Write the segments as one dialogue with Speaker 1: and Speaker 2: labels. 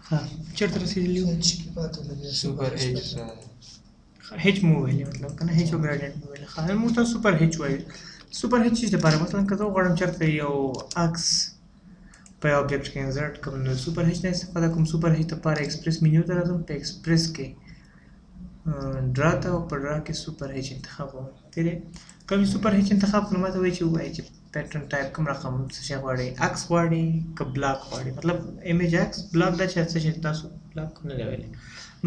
Speaker 1: ها چیرته رسیدلی یو
Speaker 2: هیچ کې پاتې لګي
Speaker 3: سوپر هیچ
Speaker 1: هیچ مو ویلې مطلب کنه هیچ او ګریډینټ مو ویلې ها موږ ته سوپر هیچ وایي سوپر هیچ چې لپاره مثلا که زه غواړم چېرته یو عکس په یو object کې انسرټ کړم نو سوپر هیچ نه استفاده کوم سوپر هیچ لپاره ایکسپریس مینیو ته راځم په ایکسپریس کې ډرا ته او په ډرا کې سوپر هیچ انتخاب کوم تیرې کوم سوپر هیچ انتخاب کړم ماته وایي چې پیټرن ټایپ کوم رقم څه شی غواړي عکس غواړي که بلاک غواړي مطلب ایمیج عکس بلاک دا چې څه شی تاسو بلاک نه دی ویلی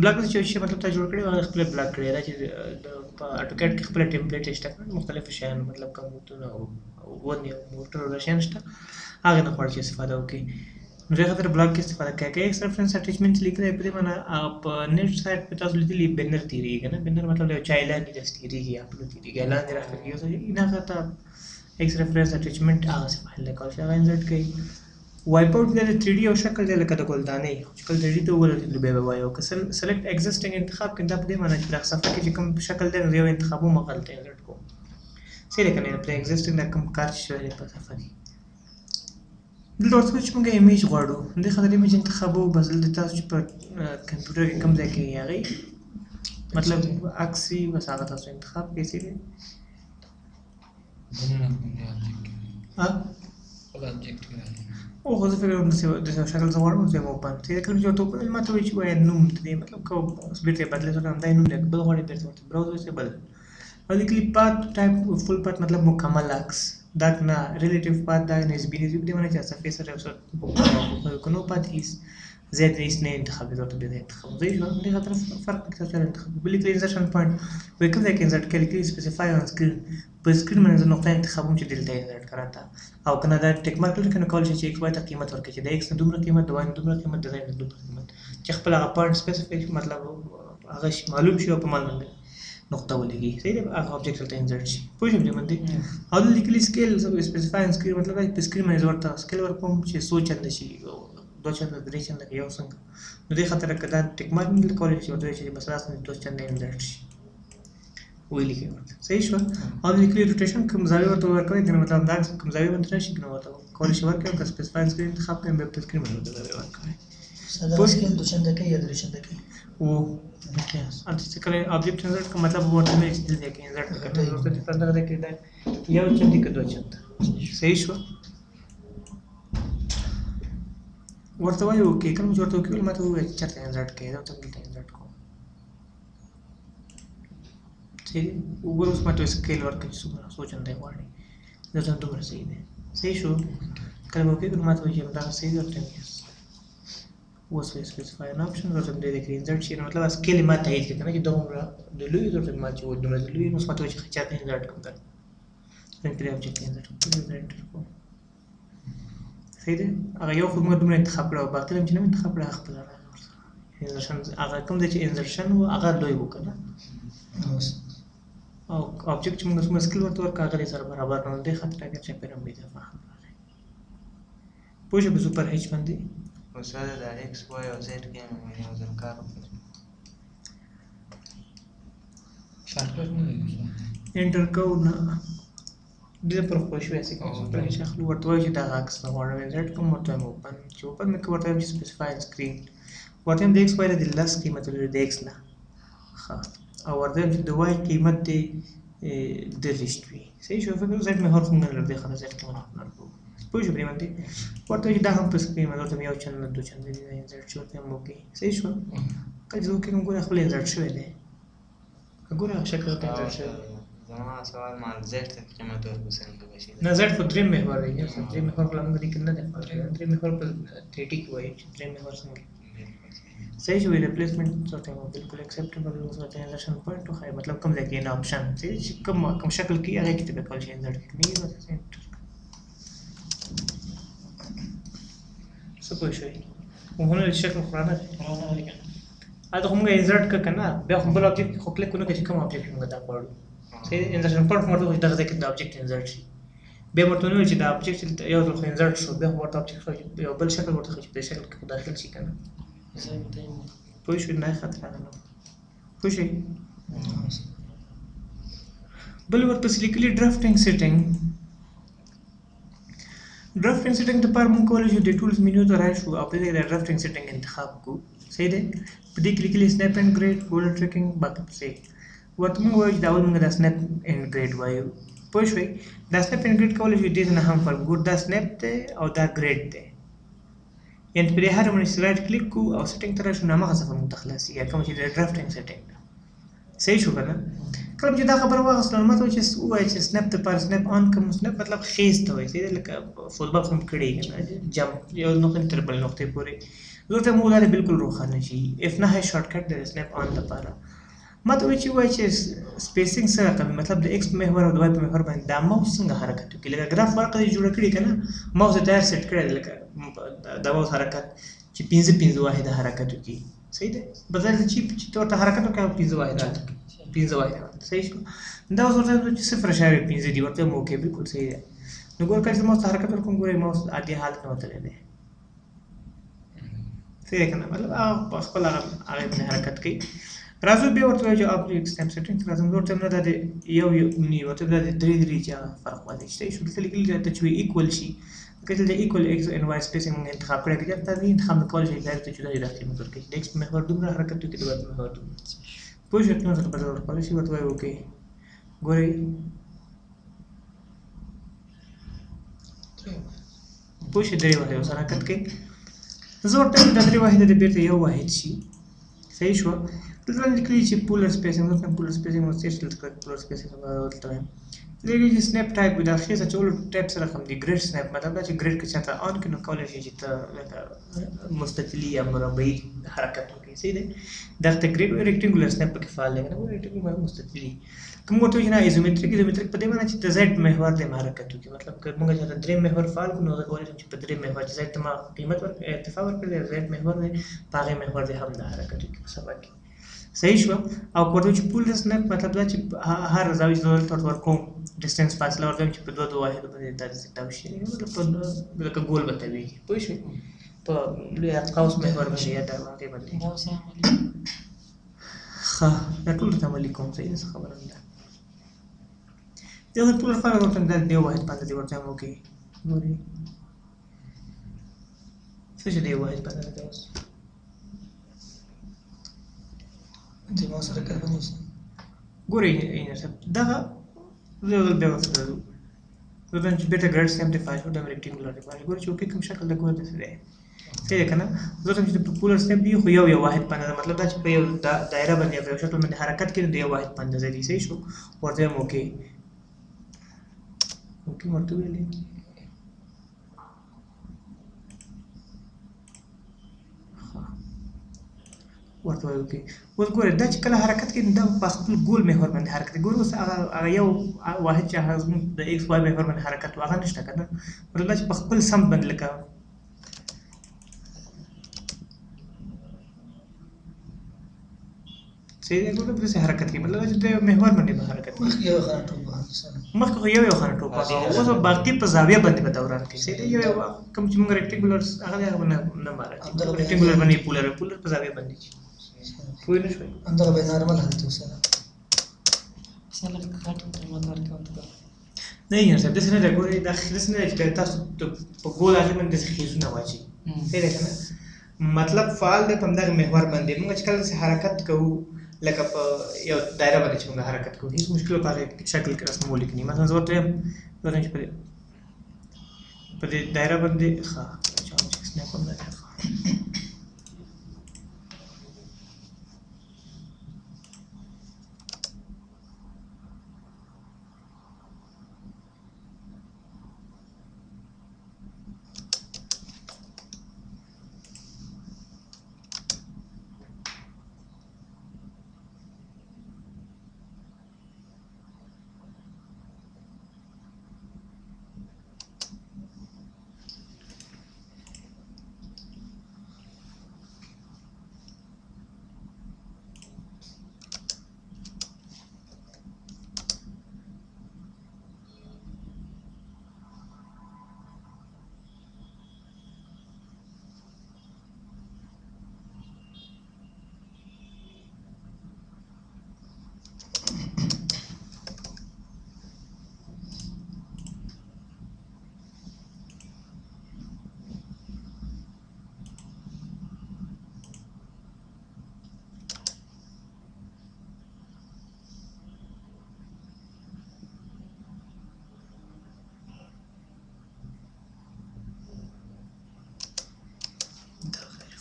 Speaker 1: بلاک چې شی مطلب تاسو جوړ کړی هغه خپل بلاک کړی دا چې په اټوکیټ کې خپل ټیمپلیټ شته مختلف شیان مطلب کومونه ونی موټر ولا شیان شته هغه نه غواړي چې استفاده وکړي نو دغه خاطر بلاک کې استفاده کوي که ایکس ریفرنس اټیچمنټ لیکلی په دې معنی په نیټ سایټ په تاسو لیدلی بینر تیریږي نه بینر مطلب یو چا اعلان دې تیریږي اپلود تیریږي اعلان دې راځي یو څه نه غته ایکس ریفرنس اټیچمنټ هغه څه فایل لیکل شي هغه انسرټ کوي وایپ اوټ د 3D او شکل دی لکه د ګلدانې چې کله 3D ته ورته به وایو که سلیکټ ایگزیسټینګ انتخاب کړه په دې معنی چې د صفحه کې کوم شکل دی نو یو انتخابو مغلطه انسرټ کوم سره کنه پر ایگزیسټینګ د کوم کار شوی په صفحه کې دلته ورته چې موږ ایمیج غواړو د خاطر ایمیج انتخابو بس د تاسو چې په کمپیوټر کې کوم ځای کې یاري مطلب عکسي بس هغه تاسو انتخاب کې سره ها او خو زه فکر کوم د شکل زه غواړم چې مو پام ته کله چې ته په ماته وایي چې وای نوم ته مطلب کو بیرته بدلې سره هم دا نوم لیک بل غواړي بیرته براوزر ته بدل او د کلیپ پات ټایپ فل پات مطلب مکمل عکس دا نه ریلیټیو پات دا نسبی دې باندې چې صفحه سره اوسه کوو پات هیڅ زیات هیڅ نه انتخاب ورته به انتخاب دی نو دغه طرف فرق کې تاسو انتخاب بل کې انسرشن پوینټ وای کوم ځای کې انسرټ کړئ کې سپیسیفای اون سکرین په سکرین باندې نقطه انتخاب چې دلته انسرټ کراته او کنه دا ټیک مارک لري کنه کول شي چې ایکس وای ته قیمت ورکړي چې د ایکس دومره قیمت د وای دومره قیمت د زین دومره قیمت چې خپل هغه پوینټ سپیسیفیک مطلب هغه معلوم شي او په مال باندې نقطه ولګي صحیح دی هغه object ته انسرټ شي پوه شئ باندې او د لیکلي سکیل سپیسیفای اون سکرین مطلب په سکرین باندې ورته سکیل ورکوم چې سوچ اند شي دو چند درې چند یو څنګه نو دې خاطر کدا ټیک مارک نه کولای شي ورته چې بس راس نه دو چند انسرټ شي ویل کې ورته صحیح شو او د لیکلي روټیشن کوم زاویه ورته ورکوي دا مطلب دا کوم زاویه باندې راشي کنه ورته کولای شي ورکوي که سپیسیفای سکرین انتخاب کړئ په سکرین باندې زاویه ورکوي
Speaker 2: ساده سکیل دو چند کې یا درې چند کې
Speaker 1: او مکیاس انت چې کله object انسرټ کوم مطلب ورته نه چې دې کې انسرټ کړئ نو څه څه دا کې دا یو چند کې دو چند صحیح شو ورته وایو کې کوم چې ورته وکول ماته وایي چې چرته انسرټ کړئ دا ته دلته انسرټ کوم چې وګورئ اوس ماته سکیل ورکړي څومره سوچنده غواړي دا څنګه دومره صحیح دی صحیح شو کله وکړي نو ماته وایي دا صحیح ورته was we specify an option or something like insert شي مطلب سکیل ما ته هیڅ کنه چې دومره د لوی ورته ما چې دومره د لوی نو ماته وایي چې چرته انسرټ کوم کنه انټری object انسرټ کوم صحیح دی هغه یو خو موږ دومره انتخاب کړو باقي هم چې نه انتخاب کړو خپل انسرشن هغه کوم دی چې انسرشن و هغه لوی وکنه او object چې موږ سکیل ورته ورکړو هغه سره برابر نه دی خاطر اگر چې پیرم به فهم راغی پوه شو په سوپر هیچ باندې
Speaker 3: وساده د ایکس وای او زد کې مې یو ځل کار وکړ
Speaker 4: شارټکټ نه دی
Speaker 1: انټر کو نه دې پر خو شوې سې کوم په هیڅ خپل ورته وایي چې دا عکس نه غواړم انسرټ کوم ورته اوپن چې اوپن مې ورته چې سپیسیفای سکرین ورته د ایکس وای د لاس قیمت لري د ایکس نه ها او ورته چې د وای قیمت دی د ریشت وي صحیح شو فکر زد مې هر څنګه لري خلاص زد قیمت نه پوه شو باندې ورته چې دا هم په سکرین باندې ورته یو چند دو چند دی انسرټ شو ته مو کې صحیح شو کله چې کوم ګور خپل انسرټ شوی دی وګوره شکل ته انسرټ شوی
Speaker 3: زما سوال مال زد ته قیمت ورکو څنګه بشي
Speaker 1: نه زد خو درې محور دی چې درې محور کلام غوډي کنه ده درې محور په 30 کې وایي چې درې محور څنګه صحیح شو ریپلیسمنٹ څه ته بالکل ایکسپټیبل اوس ته انسرشن پوینټ خو مطلب کوم ځای کې نه آپشن چې کوم شکل کې هغه کې ته کول شي انسرټ کې نه وځي څه پوه شئ وهنا الشكل القرآني هذا هم انسرټ کنه بیا خپل object خو کلیک کنه چې کوم object موږ دا غواړو صحیح انسرشن پوینټ مرته دغه ځکه د object انسرټ شي بیا مرته نو چې دا object یو ځل انسرټ شو بیا ورته object یو بل شکل ورته چې په شکل کې داخل شي کنه پوه شئ نه خطر نه پوه شئ بل ورپسې لیکلي ډرافټینګ سیټینګ ډرافټینګ سیټینګ لپاره موږ کولی شو د ټولز منیو ته راشو او په دې کې د ډرافټینګ سیټینګ انتخاب کړو. صحیح دی. په دې کې لیکلي سنیپ اینډ ګریډ ګولډ ټریکینګ باقي پسې ورته موږ وایو چې دا اول موږ دا سنیپ اینډ ګریډ وایو. پوه شوئ. دا سنیپ اینډ ګریډ کولی شو دې نه هم فرق ګور دا سنیپ دی او دا ګریډ دی. یعنې په دې هر باندې چې رایټ کلیک کړو او سیټینګ ته راشو نو هماغه صفحه موږ ته خلاصېږي کومه چې د ډرافټینګ سیټینګ ده. صحیح شو که نه؟ کله چې دا خبره واخیستله نو ماته وایي چې ووایي چې سنیپ دپاره سنیپ آن کړم. سنیپ مطلب خیز ته وایي صحیح دی لکه فوټبال خو مې کړی که نه جمپ یو نقطې تر بلې نقطې پورې ورته موږ دا بالکل روښانه شي. F9 شارټ کټ دی د سنیپ آن لپاره. ماته وایي چې وایي چې سپیسینګ څه رقم مطلب د ایکس په محور او د واي په محور باندې دا ماوس څنګه حرکت وکړي لکه ګراف ورقه دې جوړه کړې که نه ماوس یې تیار سیټ کړی دی لکه د ماوس حرکت چې 5 واحده حرکت وکړي. صحیح دی. بدل چې ورته حرکت وکړي 5 واحده صحیح شو. دا اوس ورته چې 0.5 دي ورته مو کې بالکل صحیح دی. نو ګور کله چې ماوس ته حرکت ورکوم ګورئ ماوس عادي حالت نه وتلی دی. صحیح دی که نه مطلب هغه په خپل هغې باندې حرکت کوي. راځو بیا ورته وایو چې اپلیک سنیپ سیټینګ ته راځم. ورته نه دا د یو ورته دا د 3 چې هغه فرق باندې صحیح شو. دلته لیکلي ده چې ایکول شي که دلته ایکول ایکس اینډ واي سپیسینګ موږ انتخاب کړی که دا دې انتخاب نه کولی شي ډایرکټ ته جدا جدا قیمت ورکوي چې د ایکس په محور دومره حرکت وکړي د واي په محور دومره. پوه شو نو سره بدل ورکولی شي. ورته وایو اوکې ګورئ پوه شو 3 واحده اوس حرکت کوي. زه ورته وایم دا 3 واحده د بېرته یو واحد شي. صحیح شوه. دلته باندې لیکلي چې پولر سپیسینګ دلته پولر سپیسینګ مو سیټ دلته پولر سپیسینګ دلته وایم لیکلي چې سنیپ ټایپ د اخیز اچولو ټایپ سره کوم دی ګریډ سنیپ مطلب دا چې ګریډ که چاته آن کړي نو کولی شي چې ته لکه مستطیلي یا مربعي حرکت وکړي. صحیح دی. دغه ته ګریډ وایي ریکټینګولر سنیپ پکې فعال دی که نه ریکټینګولر مستطیلي که موږ ورته وایو چې نه ایزومتریک په دې معنی چې د زیډ محور دی حرکت وکړي مطلب که موږ چاته 3 محور فعال کړو نو هغه کولی شم چې په 3 محور چې زیډ ته ما قیمت ارتفاع ورکړی دی زیډ محور دی په هغې محور دی هم دا حرکت وکړي په صفحه کې. صحیح شو. او ورته چې پول سنیپ مطلب دا چې هر زاویې زه دلته ورته ورکوم ډسټنس فاصله ورته وایم چې په 2 واحدو باندې دا ډیټا وشي مطلب په لکه ګول به تاویږي. پوه شوې. په لوی قوس محور باندې یا د هغې باندې ښه دا ټول درته عملي کوم. صحیح ده څه خبره نه ده. د هغې ټول لپاره ورته دا د یو واحد باندې دې ورته وایم اوکې ګورې څه چې د یو واحد باندې دی اوس
Speaker 2: دماغ سره کار ونیسي.
Speaker 1: ګورئ دغه زه یو ځل بیا ورته ځو زه وایم چې بېرته ګریډ سنیپ دی فعال شو دا مې ریکټینګولر دی فعال ګورئ چې اوکې کوم شکل د ګور داسې دی. صحیح دی که نه. زه وایم چې د پولر سنیپ دی خو یو واحد باندې ده مطلب دا چې په یو دایره باندې یا په یو شکل باندې حرکت کوي نو د یو واحد باندې ځي. صحیح شو. ورته وایم اوکې ورته ویلې ورته وایو اوکې. اوس ګوره دا چې کله حرکت کوي دا په خپل ګول محور باندې حرکت کوي. ګوره اوس هغه یو واحد چې هغه زموږ د ایکس واي محور باندې حرکت و هغه نشته که نه مطلب دا چې په خپل سمت باندې لکه صحیح دی. ګوره داسې حرکت کوي مطلب دا چې د یو محور باندې به حرکت کوي.
Speaker 2: مخکې یو خانه ټوپ وهل سره
Speaker 1: مخکې خو یو خانه ټوپ وهل اوس باقي په زاویه باندې به دوران کوي. صحیح دی. یو کوم چې موږ ریکټینګولر هغه دی هغه نه ماره ریکټینګولر باندې پولر په زاویه باندې شي. پوه نه شوئ.
Speaker 2: همدغه به نارمل حالت وسره
Speaker 4: سره کټ قیمت ورکوم
Speaker 1: نه یې صاحب داسې نه ده. ګورئ دا داسې نه ده چې تاسو په ګول هغې باندې داسې خیزونه واچوي. صحیح ده که نه. مطلب فعال دی په همدغه محور باندې موږ چې کله داسې حرکت کوو لکه په یو دایره باندې چې موږ حرکت کوو هېڅ مشکل په هغې شکل کې رسمولی که نه مثلا زه ورته وایم چې په دې دایره باندې ښه سنیپ هم دی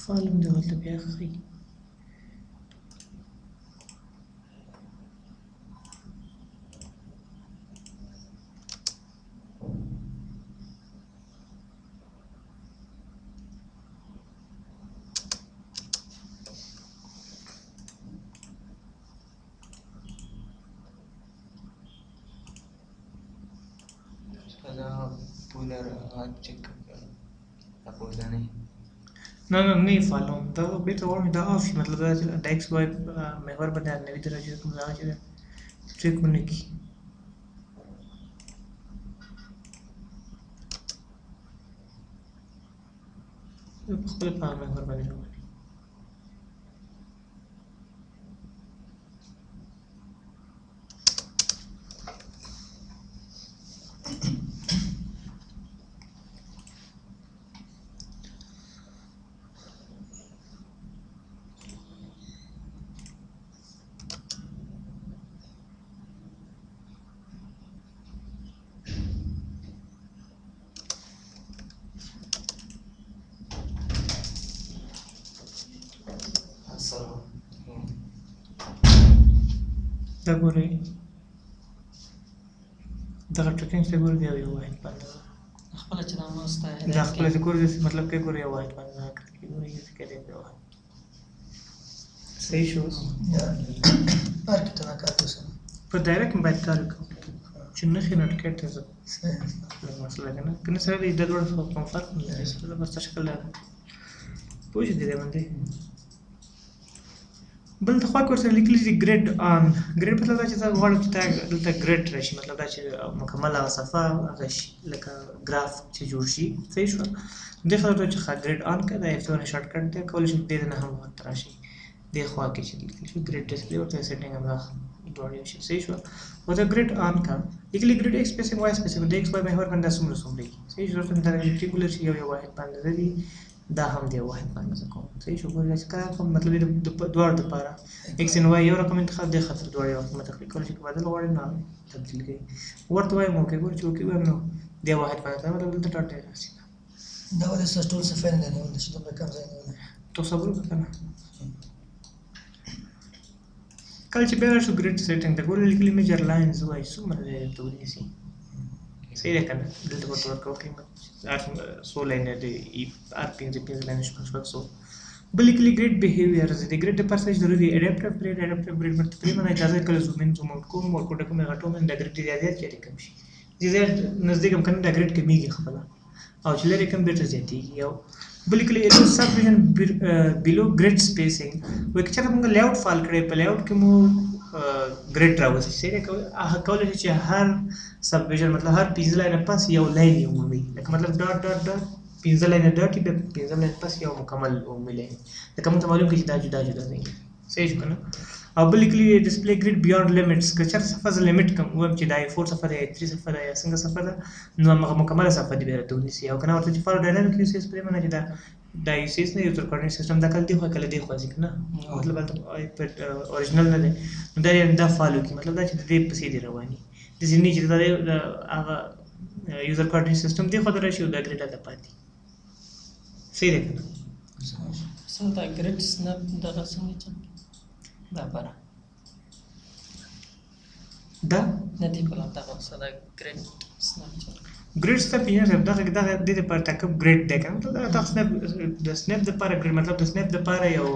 Speaker 1: فعل هم دغلته بیا ښیي
Speaker 3: دا پولر غږ چک کړه دا پوزنه
Speaker 1: نه نه نه یې فالوم دا بیرته غواړم دا آف شي مطلب دا چې د ایکس وای محور باندې 90 درجې کوم ځای چې چک ونه کړي په خپل په محور باندې روان دي دا ګورئ دغه ټریکینګ ته ګورئ دی یو واحد باندې
Speaker 4: خپل چې نام واسطه
Speaker 1: دا خپل چې ګورئ مطلب کې ګورئ یو واحد باندې کې ګورئ چې کې دی یو واحد صحیح شو
Speaker 2: یا هر کې ته کار کوسه
Speaker 1: په دایره کې باید کار وکړو چې نه خې نټ کټ ته
Speaker 2: صحیح
Speaker 1: مسله کنه کنه سره دې د ډول کوم فرق نه لري دا بس شکل لري پوه دې باندې بل د خوا کې ورسره لیکلي دي ګریډ آن ګریډ مطلب دا چې تاسو غواړئ چې دلته ګریډ راشي مطلب دا چې مکمل هغه صفحه هغه شي لکه ګراف چې جوړ شي صحیح شو دې خاطر چې ګریډ آن کړه دا یو شارټ کټ دی کولای شئ دې نه هم ورته راشي دې خوا کې چې لیکلي شي ګریډ ډسپلی ورته سیټینګ هم دوړې شي صحیح شو او دا ګریډ آن کا لیکلي ګریډ ایکس سپیسیفیک واي سپیسیفیک د ایکس واي محور باندې څومره صحیح شو ته دا ریکټیکولر شي یو واحد باندې دی دا هم دی واحد باندې کوم صحیح شو ګورئ چې کار کوم مطلب د دوړ د پاره ایکس ان واي یو رقم انتخاب دی خاطر دوړ یو رقم تخلیق کول شي بدل غواړي نه تبدیل کړي ورته وایم اوکې ګورئ چې اوکې وایم نو دی واحد باندې مطلب دلته ډاټ دی راشي
Speaker 2: دا ولې سټول څه فین نه ولې چې دومره کم ځای نه ولې
Speaker 1: تو صبر وکړه کله چې بیا شو ګریډ سیټینګ ته ګورئ لیکلي میجر لاینز وایي څومره دی ته ونیسي صحیح ده کنه دلته ورته ورکوه قیمت 16 لاینه دی آر 15 لاینه شپږ سو بل لیکلي ګریډ بیهیویرز دی ګریډ د پرسنټ ضروري اډاپټیو ګریډ ورته پرې باندې اجازه کله زوم ان زوم آوټ کوم ورکوټه کوم غټو من د ګریډ زیاتې چیرې کم شي زیات نزدیک هم کنه د ګریډ کمیږي خپل او چې لري کم بیرته زیاتېږي یو بل لیکلي ایلو سب ډیویژن بیلو ګریډ سپیسینګ وایي چې موږ لیاوټ فال کړی په لیاوټ کې مو ګریډ راوځي صحیح کولای شي چې هر سب ډیویژن مطلب هر 15 لاین پس یو لاین یو مومي لکه مطلب ډاټ ډاټ ډاټ 15 لاین ډاټ کې 15 لاین پس یو مکمل مومي لاین لکه موږ معلوم کړي چې دا جدا جدا دي صحیح شو کنه او بل لیکلي ډسپلی ګریډ بیاند لیمټس که چېرته صفحه زه لیمټ کم وایم چې دا 4 صفحه ده یا 3 صفحه ده یا څنګه صفحه ده نو هغه مکمله صفحه دې بیا راته ونیسي او کنه ورته چې فالو ډاینامیک یو سی اس پرې باندې چې دا یو سی اس نه یوزر کوارډینیټ سیستم دا کله دی خو کله دی خو ځکه نه مطلب اوریجنل نه دی دا دا فالو کی مطلب دا چې دې پسې دی رواني د ځینې چې دا هغه یوزر کوارډینیټ سیستم دی خو درشي دا ګریډ ده پاتې صحیح ده کنه
Speaker 4: سره دا ګریډ سنپ دغه څنګه چې دا بره
Speaker 1: دا
Speaker 4: نه دی کوم دا سره ګریډ سنپ چې
Speaker 1: ګریډ سټپ یې دا د لپاره ټاکب ګریډ دی کنه دا سنپ د سنپ د لپاره ګریډ مطلب د سنپ د لپاره یو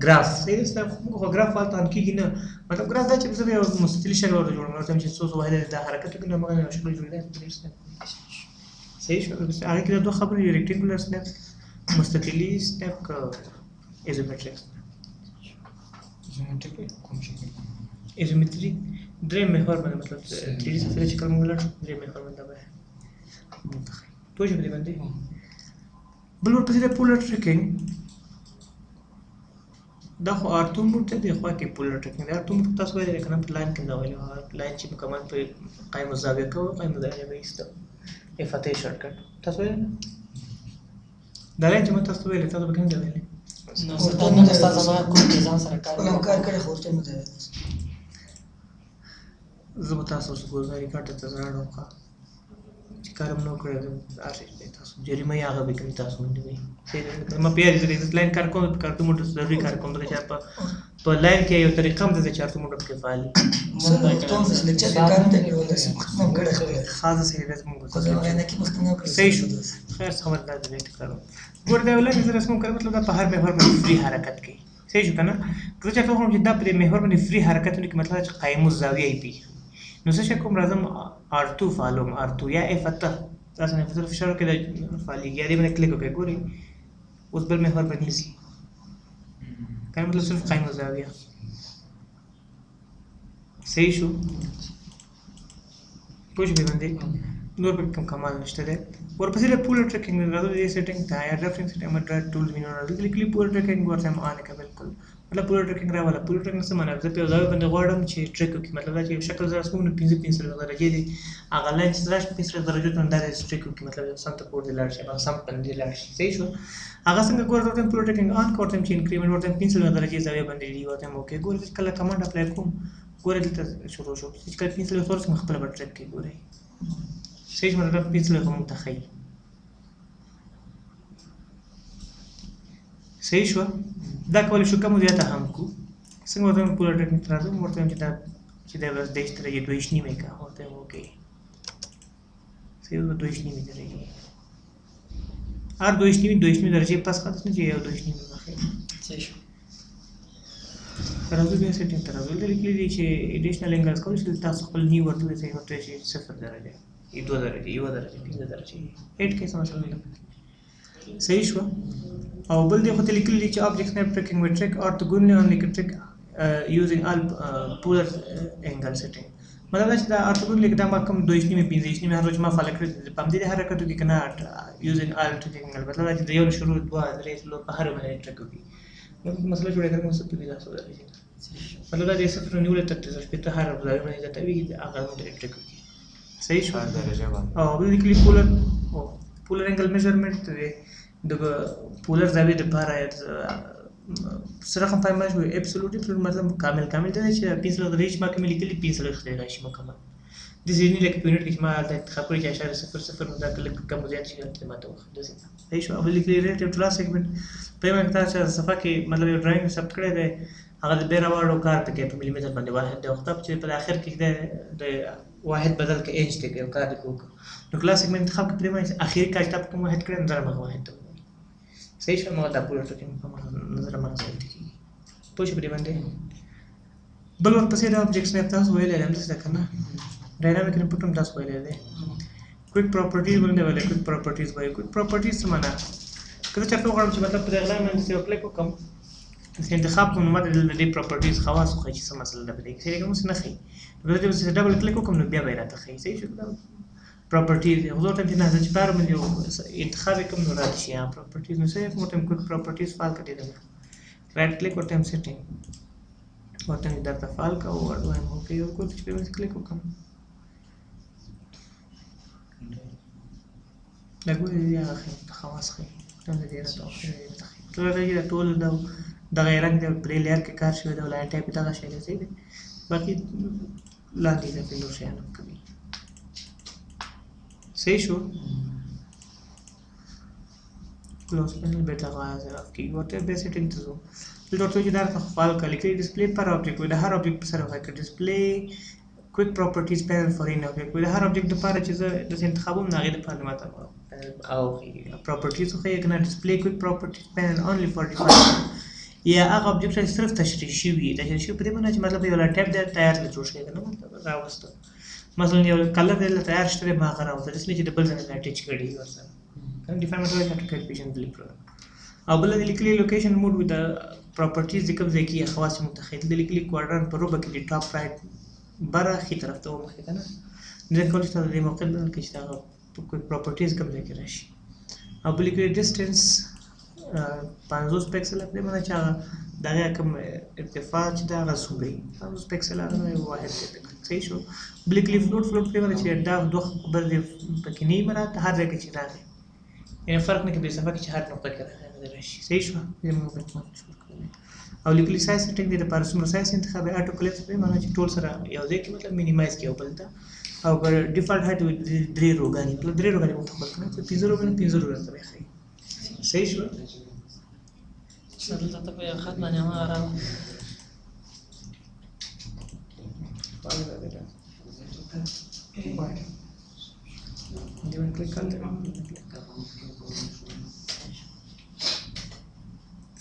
Speaker 1: ګراف صحیح ده خو ګراف فالته هم کېږي نه مطلب ګراف دا چې زه یو مستطیل شکل ورته جوړوم نو چې څو واحده د حرکت کې نو موږ شکل جوړوي صحیح شو هغه کې دوه خبرې ریکټیکولر سنپ مستطیلی سنپ ایزومتریک ایزومتریک درې محور باندې مطلب 3D صفحه چې کوم ولر درې محور باندې به پوه شئ باندې بل ورپسې د پولر ټریکینګ دا خو ارتو موډ ته دی خو کې پولر ټریکینګ دا ارتو موډ تاسو وایي کنه په لاین کې دا وایي لاین چې مکمل په قائم زاویه کوو قائم زاویه به ایست افته شارټ کټ تاسو وایي دا لاین چې تاسو وایي تاسو به څنګه وایي
Speaker 4: نو ستاسو نه تاسو ما کوم ځان سره کار
Speaker 2: کار کړی خو ته نه دی
Speaker 1: زه به تاسو سره ګورګاری کاټ ته زړه وکړم چې کار هم نو کړی ارشي تاسو جریمه یې هغه به کوم تاسو باندې وي ما پیار دې لاین کار کوم کار ته موټر ضروري کار کوم چې په لاین کې یو طریقه هم د چارته موټر کې فعال
Speaker 2: Entonces, le eché de cante, pero no creo que
Speaker 1: خاصه سي رس مونږ
Speaker 2: cosa vayan aquí pues no creo.
Speaker 1: صحیح شو خیر خبردار دې کارو ګور دا ولای چې رسمو کار مطلب دا په هر محور باندې فری حرکت کوي صحیح شو کنه که چې کوم چې دا په محور باندې فری حرکت کوي مطلب چې قائم الزاویه ای پی نو څه کوم راځم R2 فالوم R2 یا F8 تاسو نه فزر فشار کې د فعالیت باندې کلیک وکړئ ګوري اوس بل محور باندې نسی کنه مطلب صرف قائم الزاویه صحیح شو پوه شو باندې نور په کوم کمال نشته ده ورپسې د پول ټریکینګ راځو دې سیټینګ ته یا ریفرنس سیټینګ مټر ټولز مینو راځي کلی پول ټریکینګ ورته هم آن کې بالکل مطلب پول ټریکینګ راواله پول ټریکینګ څه معنی ده په ځای باندې غواړم چې ټریک وکړي مطلب دا چې شکل زرا سمونه 15 درجه دي هغه لاین چې زرا 15 درجه ته اندازه ټریک وکړي مطلب سم ته پور دی لاړ شي سم باندې لاړ شي صحیح شو هغه څنګه ګورته پول ټریکینګ آن کوته چې انکریمنت ورته 15 درجه زاویه باندې دی ورته اوکې ګور کله کمانډ اپلای کوم ګور دلته شروع شو چې کله 15 سورس مخبل به ټریک کې ګوري صحیح مطلب 15 کوم تخیل صحیح شو دا کول شو کوم زیاته هم کو څنګه ورته پول ټریکینګ ترازو ورته چې دا بس دیش تر یې دویش نیمه کا ورته اوکې صحیح نو دویش نیمه درې ار دویش نیمه درجه پس خاطر نه یو دویش نیمه راخې
Speaker 4: صحیح شو
Speaker 1: راځو بیا سیټینګ ته راځو لیکلي دي چې اډیشنل انګلز کولی شي تاسو خپل نیو ورته وځي ورته شي 0 درجه 2 درجه 1 درجه 5 درجه 8 کې سم مثلا صحیح شو او بل دی خو ته لیکلي دي چې object snap tracking will track orthogonally on electric using all polar angle setting مطلب دا چې دا orthogonally دا ما کوم 2.5 5.5 هر روز ما فعال کړی په دې حرکتو کې کنه using all tracking مطلب دا چې یو شروع 2 3 په هر باندې ټریک کوي مسله جوړه کړم څه په دې تاسو راځي مطلب دا چې صفر نیول ته تاسو په هر ځای باندې دا توی هغه باندې ټریک کوي صحیح شو
Speaker 3: درجه باندې
Speaker 1: او بل لیکلي پولر انګل میجرمنت د پولر زاویې لپاره سره کوم پای ماشو ابسولوټ مطلب کامل دا چې 15 درجه ما کوم لیکلي 15 اختیار راشي مکمل د ځینې لکه په یونټ کې ما د انتخاب کړی چې 0.00 نو دا کله کوم زیات شي ته ماته وخت د صحیح شو او لیکلي ریلیټیو ټو لاست سیګمنټ په یوه کې تاسو صفحه کې مطلب یو ډرایینګ ثبت کړی دی هغه د بیره واړو کار ته کې په ملي متر باندې واحد دی وخت چې په اخر کې د واحد بدل کې انچ دی یو کار دی کوو نو کلاس سیګمنټ انتخاب کې پرې مې اخیری کار ته کوم واحد کړی نظر مغه واحد دی صحیح شو ما دا پوره ټکی په نظر مغه ځای دی پوه شو پرې باندې بل ورپسې دا objects نه تاسو ویلې هم څه کنه dynamic input हम 10 पहले दे quick properties बोलने वाले quick properties भाई quick properties से माना कदा चर्चा وګورم چې مطلب په اغلا باندې څه اپلای کوم چې انتخاب کوم ماده د دې پراپرټیز خواص خو چې څه مسله ده بلې چې کوم څه نه خي نو دا چې ډبل کلیک وکم نو بیا به راته خي صحیح شو دا پراپرټیز یو ځل ته نه چې بار باندې انتخاب کوم نو راځي یا پراپرټیز نو څه کوم کویک پراپرټیز فال کړی دا رائټ کلیک ورته هم سیټینګ ورته درته فال کا او وایم اوکې یو کوم چې په کلیک وکم لګوي دی هغه خواص خي دا دې راته ټول راځي ټول دا غیرنګ د پلی لیر کې کار شوی دا لاین ټایپ دا شی دی باقي لاندې د نور شیان کوي صحیح شو کلوز پینل بیٹا غاز اف کی ورته به سیټینګ ته زو دلته چې دا فال کلی کې ډسپلی پر آبجیکټ وي د هر آبجیکټ سره وایي ډسپلی quick properties panel for any object with هر object لپاره چې زه د انتخابوم نه غي د پاره ماته او properties خو یې کنه display quick properties panel only for define یا هغه object چې صرف تشریح شوی د تشریح په دې معنی چې مطلب یو ټیپ د تیار له جوړ شوی کنه مطلب راوسته مثلا یو کلر د تیار شته ما غراوته د چې د بل ځای نه ټچ کړی ورسره کنه define مطلب چې کلپیشن بلی او بل د لیکلي لوکیشن موډ with the properties کوم ځای کې خواص متخیل د لیکلي کوادرانت په روبه کې د ټاپ رائټ بره خي طرف ته ومخې کنه د کول څه د موقع بدل کې چې دا پراپرټیز کوم ځای کې راشي او بل کې ډیسټنس 50 پکسل په معنی چې دا کوم ارتفاع چې دا غوړي 50 پکسل هغه واحد دی صحیح شو بل کې فلوټ په معنی چې دا دوه بل پکې نه مراد هر ځای کې چې راځي یعنی فرق نه کوي صفه کې چې هر نقطه کې راشي صحیح شو او لیکلي سایز سیټینګ د لپاره څومره سایز انتخاب اټو کلیپ په معنی چې ټول سره یو ځای کې مطلب مینیمایز کیو بل دا او پر ډیفالت هایت درې روګانې مطلب درې روګانې مو تخول کړو چې 15 روګانې 15 روګانې ته ښایي صحیح شو
Speaker 4: دلته ته په یو خط باندې هماغه راغله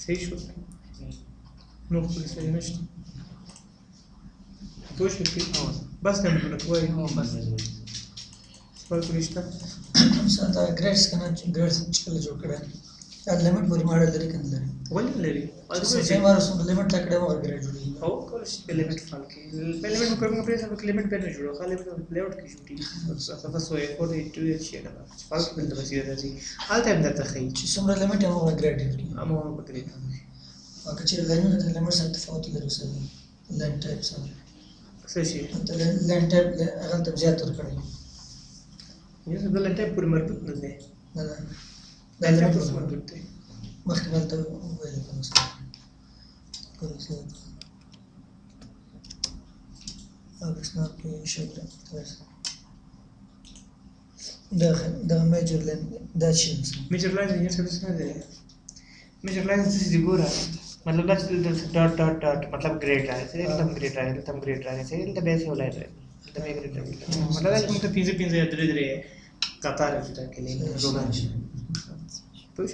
Speaker 1: صحیح شو نو خپل صحیح نشته پوه شوې بس نه مې کوی
Speaker 4: بس
Speaker 1: سوال کولی شته
Speaker 2: مثلا دا ګریډز کنه ګریډز چې کله جوړ کړه دا لیمټ پورې ماډل لري کنه لري
Speaker 1: ولې لري
Speaker 2: چې مارو سم لیمټ تکړه مو ګریډ جوړي
Speaker 1: او کولی شي په لیمټ فال کې په لیمټ کوم په پریسه په لیمټ په نه جوړو خالي په لیمټ کې جوړي تاسو یې فور ای ټو شي نه فال کې بل وسیله راځي حالت هم درته ښیي
Speaker 2: چې څومره لیمټ یې مو ګریډ جوړي
Speaker 1: امو په کې
Speaker 2: او که چیرې لاینونه د لیمټ سره تفاوت لري سره لاین ټایپ سره
Speaker 1: څه شي
Speaker 2: ته لاین ټایپ هغه ته زیات ور کړی
Speaker 1: یو بل ټایپ پر مربوط نه دی
Speaker 2: نه
Speaker 1: دا ټایپ پر مربوط دی
Speaker 2: مخکې مالته ویل کوم څه کوم څه هغه سناپ کې شګره دا میجر لاین دا شي
Speaker 1: میجر لاین یې څه څه دی میجر لاین څه دي ګوره मतलब ډاټ ډاټ ډاټ मतलब ग्रेड राहायचं एकदम ग्रेड राहायचं एकदम ग्रेड राहायचं एकदम बेस होला आहे एकदम एक ग्रेड मतलब तुमचं पिंजे पिंजे दरे दरे कतार जुदा केले रोगांची पुश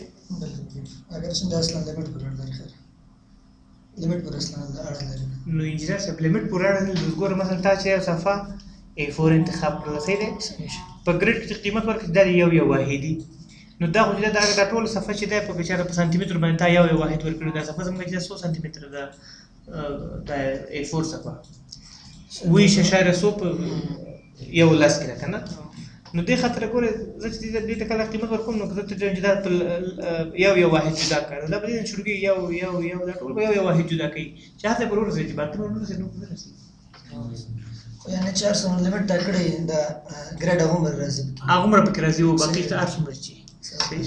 Speaker 2: اگر څنګه اصلا لیمټ پر اړه خیر لیمټ پر اصلا اړه لري
Speaker 1: نو انجینر سپلیمنٹ پورا ګوره مثلا تا چې صفه A4 انتخاب کړل صحیح دی په ګریډ کې قیمت ورکړي دا یو واحدي نو دا خو دا ټول صفحه چې ده په بچاره په سانتي متر باندې تا یو واحد ورکړي دا صفحه زموږ چې 100 سانتي متر ده دا A4 صفحه وی شاشاره سو په یو لاس کې کنه نو دې خاطر ګوره زه چې دې ته کله قیمت ورکوم نو کله ته جدا یو واحد جدا کړو دا به شروع کې یو دا ټول یو واحد جدا کوي چې هغه پر ورسې چې باندې ورسې نو ورسې
Speaker 2: یعنی 400 لیمټ تکړه دا ګریډ هغه راځي
Speaker 1: هغه مر پکې راځي او باقي ته 800 مرچي صحیح